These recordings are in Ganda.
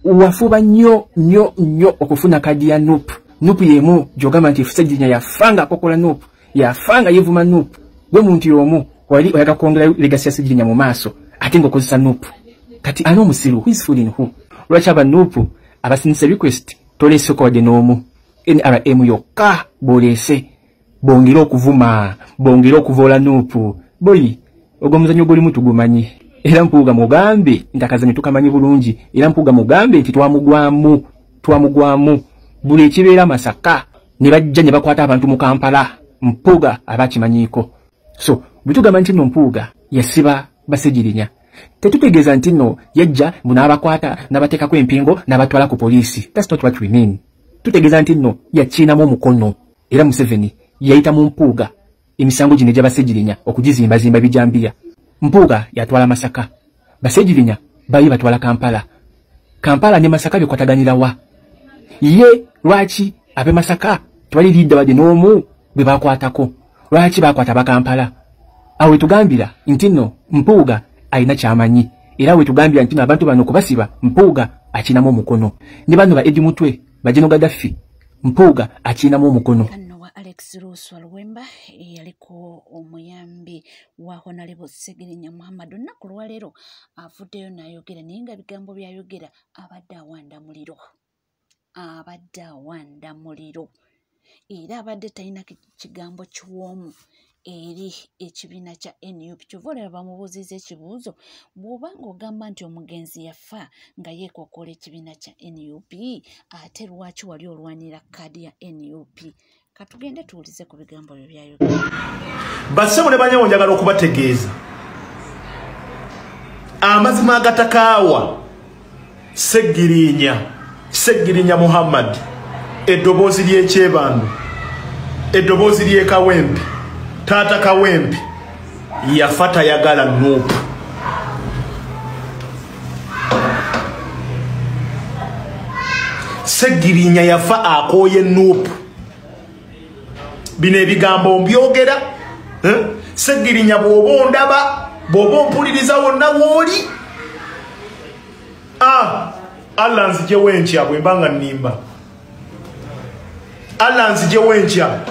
wafuba nnyo okufuna kadi ya NUP. NUP yemu gyogamba nti Ssegirinya yafanga akokola NUP, yafanga yevuma NUP. Gwe muntu y'omu wali oyaga kwongera legacy ya Ssegirinya mu maaso ate ng'okozesa NUP. Kati ani omusiru? Who is fooling who? Lwaki aba NUP abasinisa request toleese kode n'omu. NRM yokka boleese bongera okuvuma, bongera okuvoola NUP. Boyi ogwo muzannyo gulimu tugumanyi. Era Mpuuga mugambe nti akazannyo tukamanyi bulungi. Era Mpuuga mugambe nti twamugwamu. Buli ekibeera Masaka ne bajja ne bakwata abantu mu Kampala. Mpuuga abakimanyiiko. So bitugamba nti nno Mpuuga yasiba Bassegirinya. Tetutegeeza nti nno yajja n'abakwata n'abateekako empingo n'abatwala ku poliisi. That's not what we mean. Tutegeeza nti nno yakiinamu omukono. Era Museveni yayita mu Mpuuga emisango gino egya Bassegirinya okugizimbazimba bijambiya. Mpuuga yatwala Masaka. Bassegirinya bayi batwala Kampala. Kampala ne Masaka bikwataganira wa? Ye lwaki abe Masaka twali lidda wadde n'omu bwe bakwatako? Lwaki bakwata ba Kampala? Awe tugambira nti nno Mpuuga alina kyamanyi. Era we tugambira nti abantu bano kubasiba Mpuuga akinamu omukono. Ne bano ba Eddie Mutwe bajeno Gaddafi Mpuuga akinamu omukono. Alex Ruswa Luwemba yaliko omuyambi wa Honorable Ssegirinya Muhammad. Olunaku lwaleero avuddeyo n'ayogera naye nga bigambo byayogera abadde awanda muliro era abadde talina kigambo kiwoomu eri ekibiina kya NUP. Kyova olaba bamubuuziza ekibuuzo, bw'obanga ogamba nti omugenzi yafa nga yeekookola ekibiina kya NUP, ate lwaki wali olwanira kaadi ya NUP? Katugende tuwulize ku bigambo byo byayogera. Bassebo ne banyawo njagala okubategeeza amazima agatakaawa Ssegirinya Muhammad, eddoboozi ly'ekyebandu, eddoboozi ly'ekawempe, taata kawempe yafa tayagala NUP. Ssegirinya yafa akooye NUP. Bino ebigambo mbyogera, Ssegirinya bw'oba ondaba, bw'oba ompuliriza wonna w'oli, Allah nzijewo enkya bwe mbanga nnimba. Allah nzijewo enkya.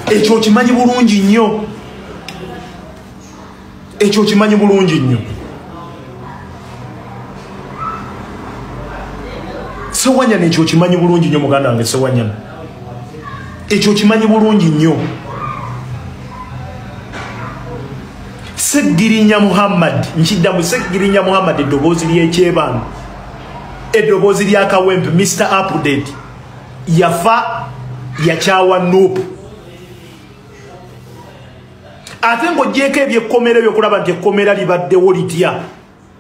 Ekyo kimanyi bulungi nnyo. Ekyo kimanyi bulungi nnyo. Sewanyana ekyo kimanyi bulungi nnyo muganda wange Sewanyana. Ekyo kimanyi bulungi nnyo. Ssegirinya Muhammad, nkiddamu Ssegirinya Muhammad, eddoboozi ly'ekyebandu, eddoboozi ly'akawempe, Mr. Update, yafa yakyawa NUP. Ate ng'oggyeko ebyekkomera ebyokulaba nti ekkomera libaddewo litya,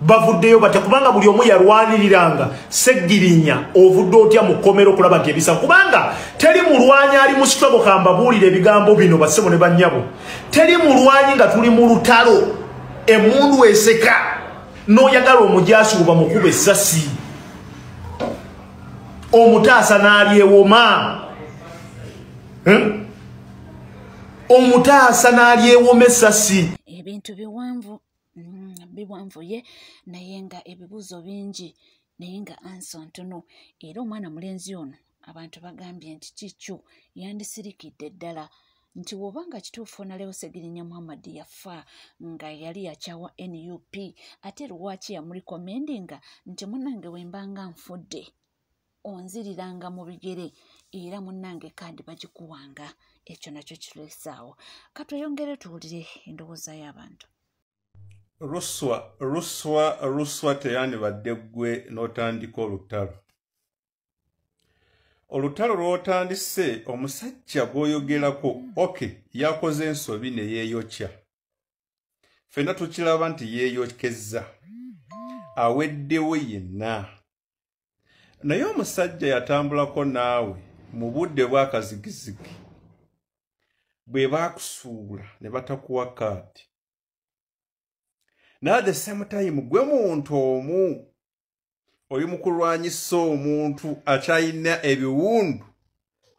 bavuddeyo bate kubanga buli omu yalwaniriranga Ssegirinya ovudde otya mu kkomera okulaba nti ebisa, kubanga teri mulwanyi ali mu sitobo kambabuulira ebigambo bino bassebo ne bannyabo. Teri mulwanyi nga tuli mu lutalo emundu eseka n'oyagala omujaasi oba mukuba essasi, omutaasa n'alyewoma, omutaasa n'alyewoma essasi. Ebintu biwanvu ye naye nga ebibuuzo bingi naye nga ansa ntono. Era omwana mulenzi ono abantu bagambye nti kikyo yandisirikidde ddala nti wobanga kituufu Honorable Ssegirinya Muhammad yafa nga yali yakyawa NUP, ate lwaki yamulikomendinga nti munnange wembanga nfudde onziriranga mu bigere era munnange kandi bagikuwanga. Ekyo nakyo kiresaawo. Katweyongere tuwulire endowooza y'abantu. Ruswa teyandibadde ggwe n'otandika olutalo. Olutalo lw'otandise omusajja gw'oyogerako, yakoze ensobi ne yeeyokya. Ffenna tukiraba nti yeeyokezza. Aweddewo yenna. Naye omusajja yatambulako naawe mu budde bw'akazigizigi. Bwe baakusuula ne batakuwa kaadi. At the same time gwe muntu omu oli mu kulwanyisa omuntu akyalina ebiwundu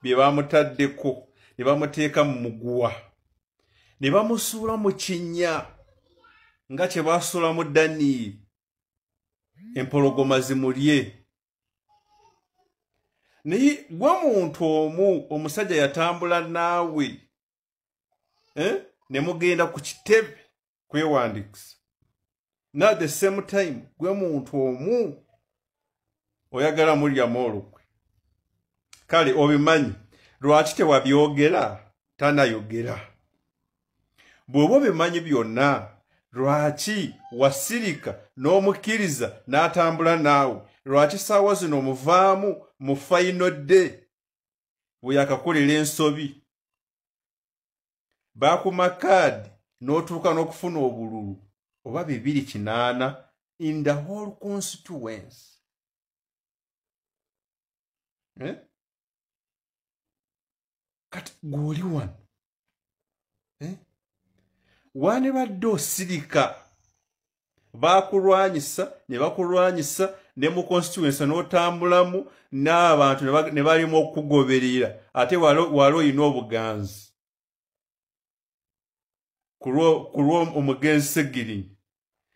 bye bamutaddeko ne bamuteeka mu muguwa ne bamusuula mu kinnya nga kye baasuula mu Daniel. empologoma zimulye. Naye gwe muntu omu omusajja yatambula naawe ne mugenda ku kitebe kwewandikisa. Now at the same time gwe muntu omu oyagala mulyamu olukwe. Kale obimanyi lwaki tewabyogera tanayogera. Bw'oba obimanyi byonna lwaki wasirika n'omukkiriza n'atambula naawe. Lwaki saawa zino omuvaamu mu final day bwe yakakolera ensobi. Baakuma kaadi n'otuuka n'okufuna obululu oba 280 in the whole constituency. Kati gw'oli wano wanebadde osirika baakulwanyisa ne bakulwanyisa ne mu constituency n'otambulamu n'abantu ne balimu okugoberera ate wali oyina obuganzi ku lwo omugenzi Ssegirinnya.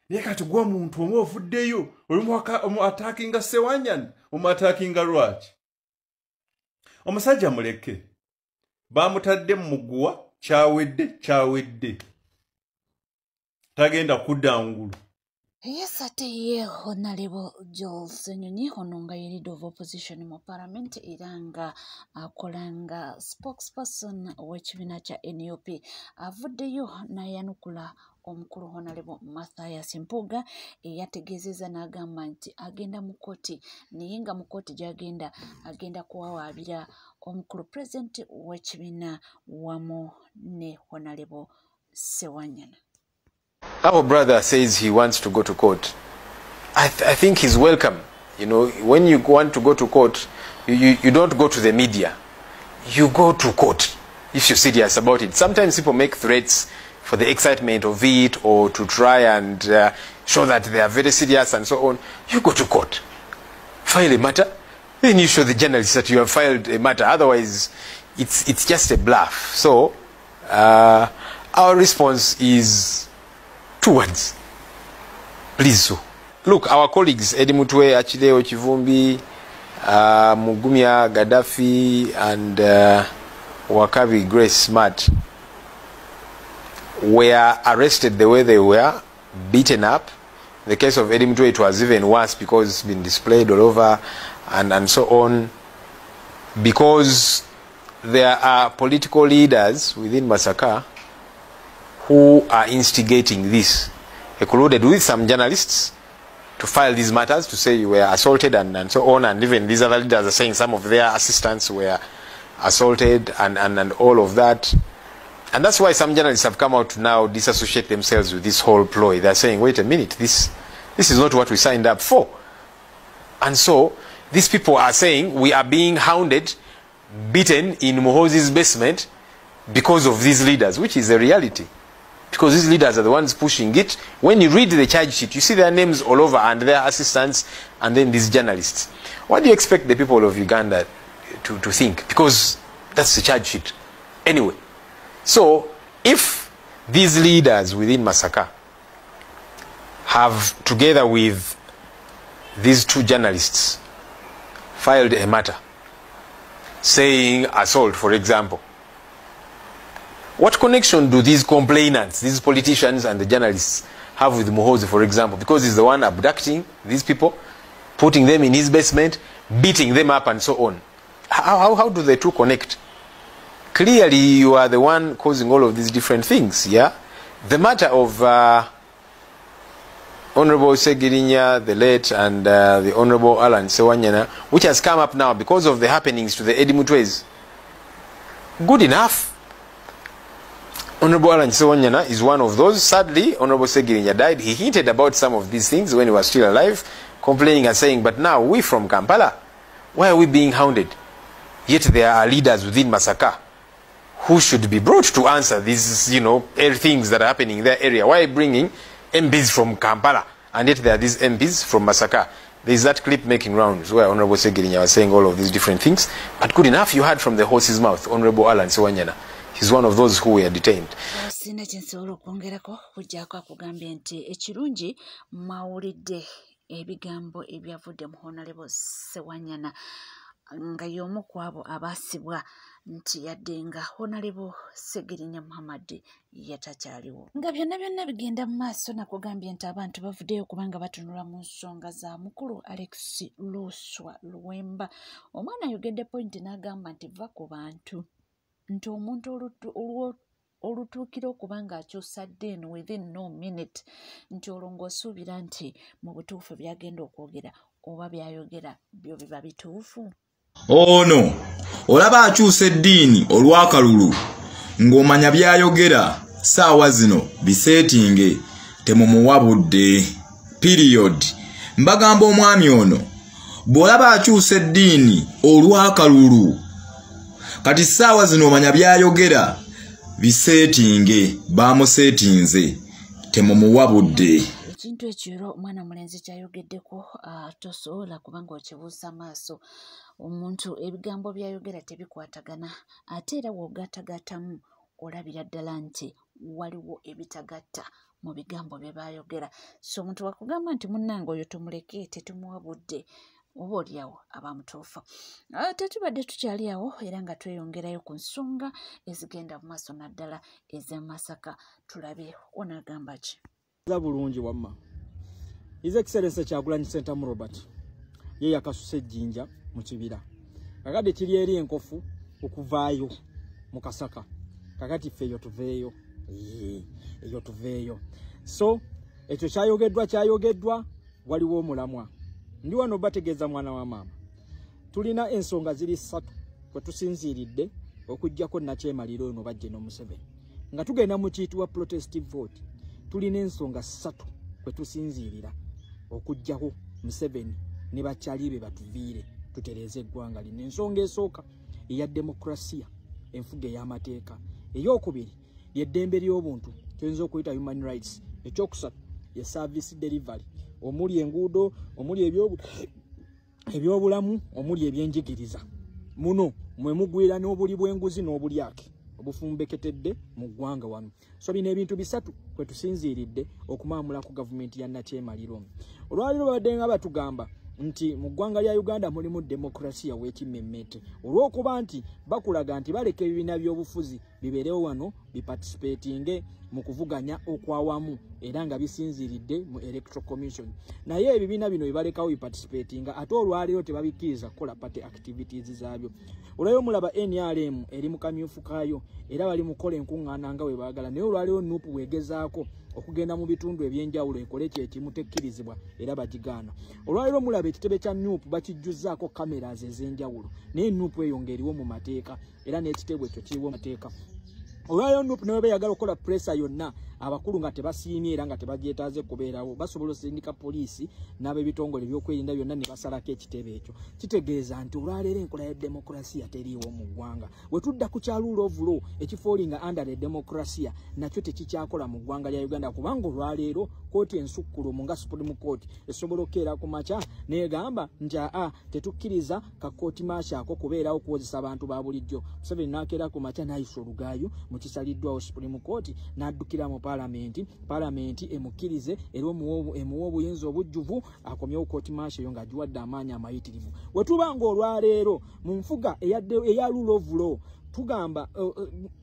Naye kati gwe omuntu omu ovuddeyo olimu attackinga Ssewanyana omuattackinga lwaki? Omusajja muleke baamutadde mu muguwa kyawedde tagenda kudda ngulu. Yes, ate ye Honorable Joel Ssenyonyi ono nga ye leader of opposition mu parliament era nga akolanga spokesperson w'ekibiina kya NUP avuddeyo n'ayanukula omukulu Honorable Mathias Mpuuga eyategeezezza n'agamba nti agenda mu kkooti naye nga mu kkooti gy'agenda agenda kuwawaabira omukulu president w'ekibiina wamu ne Honorable Ssewanyana. Our brother says he wants to go to court. I think he's welcome. You know, when you want to go to court, you don't go to the media. You go to court if you're serious about it. Sometimes people make threats for the excitement of it or to try and show that they are very serious and so on. You go to court. File a matter. Then you show the journalists that you have filed a matter. Otherwise, it's just a bluff. So, our response is 2 words. Please so. Look, our colleagues, Eddie Mutwe, Achileo Chivumbi, Mugumya Gaddafi, and Wakabi Grace Smart were arrested the way they were, beaten up. In the case of Eddie Mutwe, it was even worse because it's been displayed all over and so on. Because there are political leaders within Masaka who are instigating this, included with some journalists, to file these matters to say you were assaulted and so on, and even these other leaders are saying some of their assistants were assaulted and all of that. And that's why some journalists have come out to now disassociate themselves with this whole ploy. They're saying, wait a minute, this is not what we signed up for. And so these people are saying we are being hounded, beaten in Muhoozi's basement because of these leaders, which is a reality. Because these leaders are the ones pushing it. When you read the charge sheet, you see their names all over and their assistants and then these journalists. What do you expect the people of Uganda to think? Because that's the charge sheet. Anyway, so if these leaders within Masaka have, together with these 2 journalists, filed a matter saying assault, for example, what connection do these complainants, these politicians and the journalists have with Muhoozi, for example? Because he's the one abducting these people, putting them in his basement, beating them up and so on. How do the two connect? Clearly you are the one causing all of these different things, yeah? The matter of Honorable Ssegirinnya, the late, and the Honorable Alan Ssewanyana, which has come up now because of the happenings to the Eddie Mutwes. Good enough. Honorable Alan Ssewanyana is one of those. Sadly, Honorable Ssegirinnya died. He hinted about some of these things when he was still alive, complaining and saying, but now we from Kampala, why are we being hounded? Yet there are leaders within Masaka who should be brought to answer these, things that are happening in their area. Why bringing MPs from Kampala? And yet there are these MPs from Masaka. There is that clip making rounds where Honorable Ssegirinnya was saying all of these different things. But good enough, you heard from the horse's mouth, Honorable Alan Ssewanyana. He's one of those who were detained. Sina kyensobola okwongerako kujjako akugambye nti ekirungi mawulidde ebigambo ebyavudde mu Honorable Ssewanyana nga y'omu ku abo abaasibwa nti yadde nga Honorable Ssegirinya Muhammad yatakyaliwo. Nga byonna bigenda mu maaso nakugambye nti abantu bavuddeyo kubanga batunula mu nsonga za mukulu Alex Luswa Luwemba. Omwana ayogedde point n'agamba nti va ku bantu nti omuntu olutuukira okuba ng'akyusa ddeeni within no minute nti olwo ng'osuubira nti mu butuufu byagenda okwogera oba byayogera byo biba bituufu. Ono olaba akyusa eddiini olw'akalulu ng'omanya byayogera ssaawa zino biseetinge temumuwa budde period. Mbagamba omwami ono bw'olaba akyusa eddiini olw'akalulu kati ssaawa zino omanya byayogera biseetinge bamuseetinze temumuwa budde. Ekintu ekiro omwana mulenzi kyayogeddeko tosobola kubanga okibuusa maaso. Omuntu ebigambo byayogera tebikwatagana ate era w'ogattagattamu olabira ddala nti waliwo ebitagatta mu bigambo bye baayogera. So omuntu wakugamba nti munnange oyo tumuleke tetumuwa budde oba oliawo abamutuufa. Tetubadde tukyali awo era nga tweyongerayo ku nsonga ezigenda mu maaso naddala ez'e Masaka. Tulabe onaagamba ki? Bulungi wamma His Excellency Kyagulanyi Ssentamu Robert ye yakasusa ejjinja mu kibira kakati kiri eri enkofu okuvaayo mu Kasaka kakati ffe eyo tuveeyo eyo tuveeyo. So ekyo kyayogeddwa waliwo omulamwa ndi wano bategeeza mwana wa maama tulina ensonga ziri 3 kwe tusinziiridde okuggyako Nakyemaliro ono bajje n'Omuseveni nga tugenda mu kiyitibwa protestive vote. Tulina ensonga 3 kwe tusinziirira okuggyako Museveni ne bakyali be batuviire tutereeze eggwanga lino. Ensonga esooka eya demokrasiya, enfuga ey'amateeka. Ey'okubiri ly'eddembe ly'obuntu tuyinza okuyita human rights. Ekyokusatu ye service delivery omuli enguudo omuli ebyobulamu omuli ebyenjigiriza. Muno mwe mugwira n'obuli bw'enguzi n'obulyake obufumbeketedde mu ggwanga wano. So bino ebintu bisatu kwe tusinziiridde okumaamula ku gavumenti ya Nakyemaliro. Olwaliro babadde nga batugamba nti mu ggwanga lya Uganda mulimu demokrasiya w'ekimmemmete olw'okuba nti bakulaga nti baleka ebibiina by'obufuzi bibeerewo wano biparticipatinge mu kuvuganya okwawamu era nga bisinziiridde mu Electoral Commission. Naye ebibiina bino bibalekawo biparticipatinga ate olwaliro tebabikkiriza kukola party activities zaabyo. Olwayo mulaba NRM eri mu kamyufu kaayo era bali mukola enkuŋŋaana nga bwe baagala naye olwaliro Nuupu weegezaako okugenda mu bitundu ebyenjawulo ekole kyekimu tekkirizibwa era bagigaana. Olwaliro mulaba ekitebe kya Nuupu bakijjuzzaako cameras ez'enjawulo naye Nuupu eyo ng'eriwo mu mateeka era n'ekitebe ekyo kiriwo mu mateeka. Olwaliro Nuupu ne bwe bayagala okukola pressure yonna abakulu nga tebasiimye era nga tebagyetaaze kubeerawo basobola osindika poliisi n'ab'ebitongole by'okwerinda byonna ne basalako ekitebe ekyo. Kitegeeza nti olwaleero enkola ya demokrasiya teriiwo mu ggwanga. Bwe tudda ku kyaluula ovulo ekifoolinga under demokrasiya nakyo tekikyakola mu ggwanga lya Uganda kubanga olwaleero kooti ensukkulumu nga Supreme Court esobola okukeera ku makya n'egamba nti tetukkiriza ka kooti maasha ako kubeerawo kuwozesa abantu ba bulijjo. Museveni n'akeera ku makya n'ayisa olugaayo mu kisaliddwawo Supreme Court n'addukira mu Parliament emukkirize era emuwa obuyinza obujjuvu akomyewo kooti maasha eyo ng'agiwadde amaanyi amayitirivu. Bwe tubanga olwaleero mu nfuga eya rule of law tugamba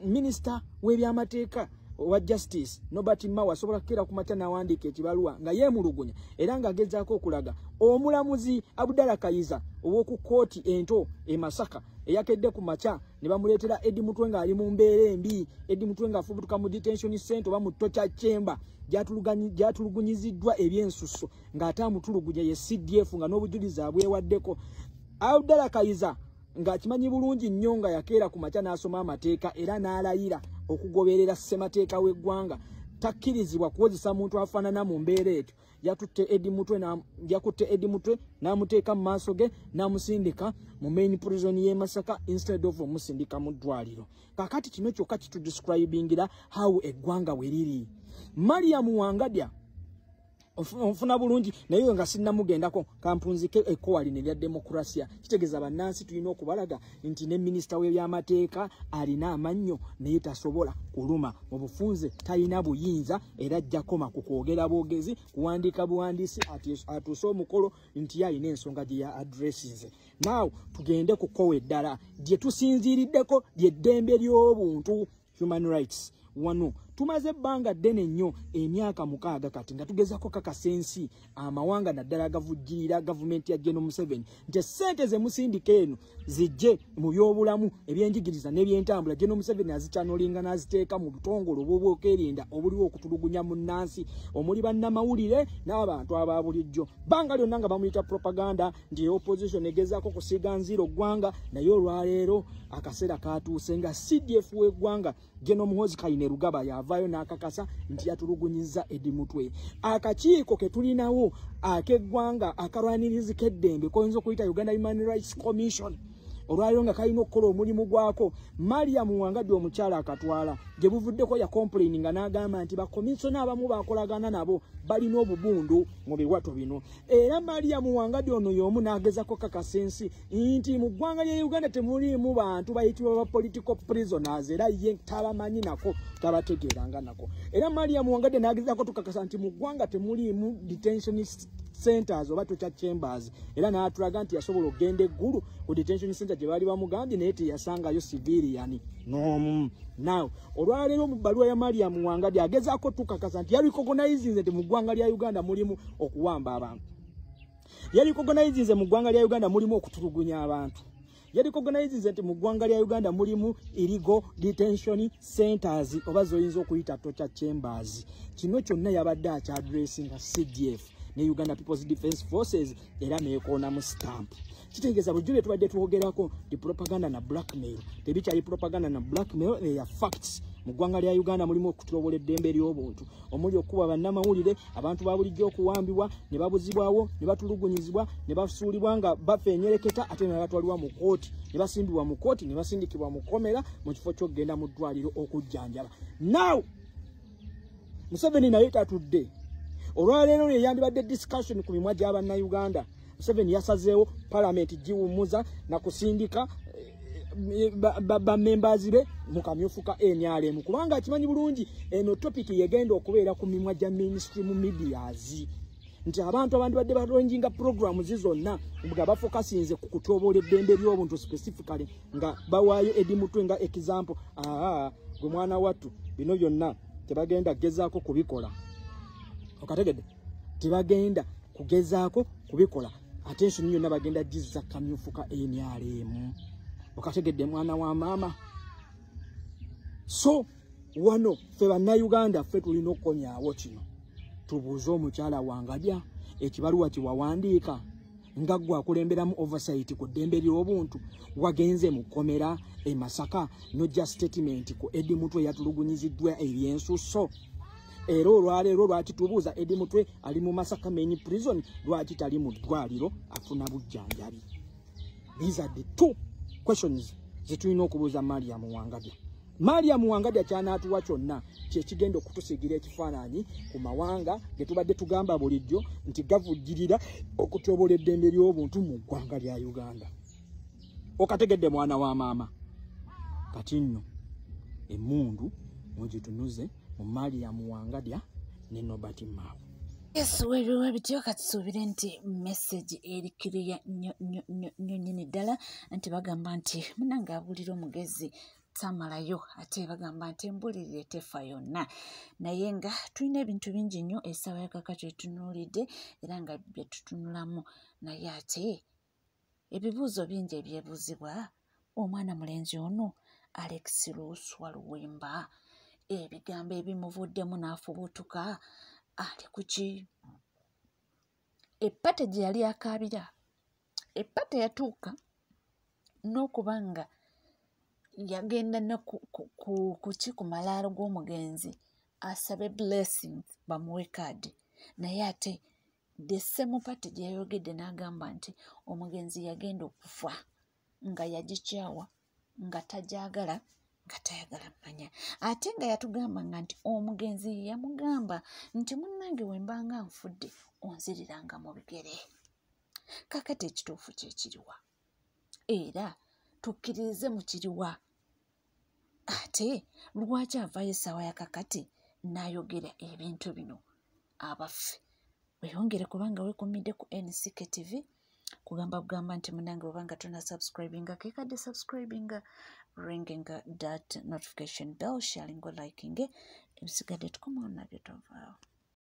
minisita w'ebyamateeka wa justice Nobert Mao asobola kukeera ku makya n'awandiika ekibaluwa nga yeemulugunya era ng'agezaako okulaga omulamuzi Abdallah Kayiza ow'oku kooti ento e Masaka eyakedde ku makya ne bamuleetera Eddie Mutwe ng'ali mu mbeera embi. Eddie Mutwe ng'afubutuka mu detention center oba mu torture chamber gyatulugunyiziddwa ebyensusso ng'ate amutulugunya ye CDF nga n'obujulizi abwewaddeko. Abdallah Kayiza ng'akimanyi bulungi nnyo nga yakeera ku makya n'asoma amateeka era n'alayira okugoberera ssemateeka w'eggwanga takkirizibwa kuwozesa muntu afaanana mu mbeera etyo. Yakutte Eddie Mutwe n'amuteeka mu maaso ge n'amusindika mu main prison y'e Masaka instead of omusindika mu ddwaliro. Kakati kino kyokka kitudescribingira how eggwanga we liri. Mariam Wangadya onfuna bulungi naye nga sinnamugendako kampunzike ekkowaline lya demokrasia kitegeeza bannansi tulina okubalaga nti ne minisita w'ebyamateeka alina amannyo naye tasobola kuluma mu bufunze talina buyinza era ajja koma ku kwogera bwogezi kuwandiika buwandiisi atuuse omukolo nti alina ensonga gye ya adressinze naawe tugende ku kkowa eddala gye tusinziiriddeko ly'eddembe ly'obuntu human rights wano tumaze ebbanga ddene nnyo emyaka 6 kati nga tugezako kakasa ensi amawanga naddala agavujjirira gavumenti ya General Museveni nti ssente ze musindika eno zijje mu byobulamu ebyenjigiriza n'ebyentambula General Museveni azikyanolinga n'aziteeka mu butongole obw'obwokerinda obuliwo okutulugunya mu nnansi omuli bannamawulire n'abantu aba bulijjo bbanga lyonna nga bamuyita propaganda nti opposition egezaako kusiiga nziro ggwanga naye olwaleero akaseera katuuse nga CDF w'eggwanga General Muhoozi Kainerugaba yavaayo n'akakasa nti yatulugunyiza Eddie Mutwe akakiiko ke tulinawo ak'eggwanga akarwanirizi k'eddembe koyinza okuyita Uganda Human Rights Commission olwaliro nga kalina okukola omulimu gwako Mariam Wangadde omukyala akatwala gye buvuddeko ya complaininga n'agamba nti bakomisona abamu bakolagana nabo balina obubundu mu biwato bino era Mariam Wangadde ono y'omu n'agezako kakasa ensi nti mu ggwanga lya Uganda temuliimu bantu bayitibwa ba political prisoners era ye tabamanyi nako tabategeeranga nako era Mariam Wangadde n'agezako tukakasa nti mu ggwanga temuliimu detention centers oba tocha chambers era n'atulaga nti yasobola okugenda eggulu ku detention center gye baali bamugambye naye teyasangayo civilian no now olwaleero mu bbaluwa ya Mariam Wangadde agezaako tukakasa nti yalicognizinze nti mu ggwanga lya Uganda mulimu okuwamba abantu yalicognizinze mu ggwanga lya Uganda mulimu okutulugunya abantu yalicognizinze nti mu ggwanga lya Uganda mulimu illegal detention centers oba zoyinza okuyita tocha chambers kino kyonna yabadde akyadressinga CDF ne Uganda People's Defence Forces era neekona mu stamp kitegeeza bulijjo bye tubadde twogerako di propaganda na blackmail tebikyali propaganda na blackmail ya facts mu ggwanga lya Uganda mulimu okutulobola eddembe ly'obuntu omuli okuba bannamawulire abantu babulijjo okuwambibwa ne babuzibwawo ne batulugunyizibwa ne basuulibwa nga bafeenyereketa ate ne batwalibwa mu kooti ne basimbibwa mu kooti ne basindikibwa mu komera mu kifo ky'okugenda mu ddwaliro okujjanjaba now Museveni naye tatudde olwaleero yeyandibadde discussion ku mimwa gy'abannayuganda Museveni yasazeewo parliament giwummuza na kusindika members be mu kamyufu ka NRM kubanga akimanyi bulungi eno topic yegenda okubeera ku mimwa gya mainstream medias nti abantu abandi badde balonjinga programs zizonna nga bafokasinze ku kutobola eddembe ly'obuntu specifically nga bawaayo Eddie Mutwe nga example gwe mwana wattu bino byonna tebagenda gezaako kubikola okategedde tebagenda kugezaako kubikola attention yonna bagenda jizza kamyufu ka NRM okategedde mwana wa maama so wano ffe bannayuganda ffe tulina okukonyaawo kino tubuuze omukyala Wangadya ekibaluwa kiwawandiika nga gwe akulemberamu oversight ku ddembe ly'obuntu wagenze mu kkomera e Masaka nojja statement ku Eddie Mutwe yatulugunyiziddwa ebyensuso era olwaleero lwaki tubuuza Eddie Mutwe ali mu Masaka main prison lwaki tali mu ddwaliro afuna bujjanjabi these are the two questions zitulina okubuuza Mariam Wangadya Mariam Wangadya kyanaatuwa kyonna kyekigenda okutusigira ekifaananyi ku mawanga ge tubadde tugamba bulijjo nti gavujjirira okutobola eddembe ly'obuntu mu ggwanga lya Uganda okategedde mwana wa maama kati nno emmundu mugitunuze mu Mariam Wangadya ne Nobert Mao. Yes, wewe bityo katsuubire nti message eri clear nnyo nyini ddala nti bagamba nti munanga abulira omugezi tamalayo ate bagamba nti embulirire tefa yonna naye nga tulina ebintu bingi nnyo essaawa yakaka kyetunuulidde era nga bye tutunulamu naye ate ebibuuzo bingi ebyebuuzibwa omwana mulenzi ono Alex Luswa Luwemba ebigambo ebimuvuddemu n'afubutuka ali kuki eppate gye yali akaabira eppate yatuuka n'okubanga yagenda ne ku malaalo g'omugenzi asabe blessings bamuwe kaadi naye ate desemupate gye yayogedde n'agamba nti omugenzi yagenda okufa nga yagikyawa nga tajagala nga tayagala mmanya ate nga yatugamba nga nti omugenzi yamugamba nti munnange wembanga nfudde onziriranga mu bigere. Kakati ekituufu kyekiriwa era tukkiririze mu kiriwa ate lwaki avaayo essaawa ya kakati n'ayogera ebintu bino abaffe weyongere kubanga weekumidde ku NCK TV kugamba bugamba nti munange obanga tuna subscribinga kekadde subscribinga ringinga that notification bell sharinga likinge ebisigadde tukomawo nabyo tovaawo.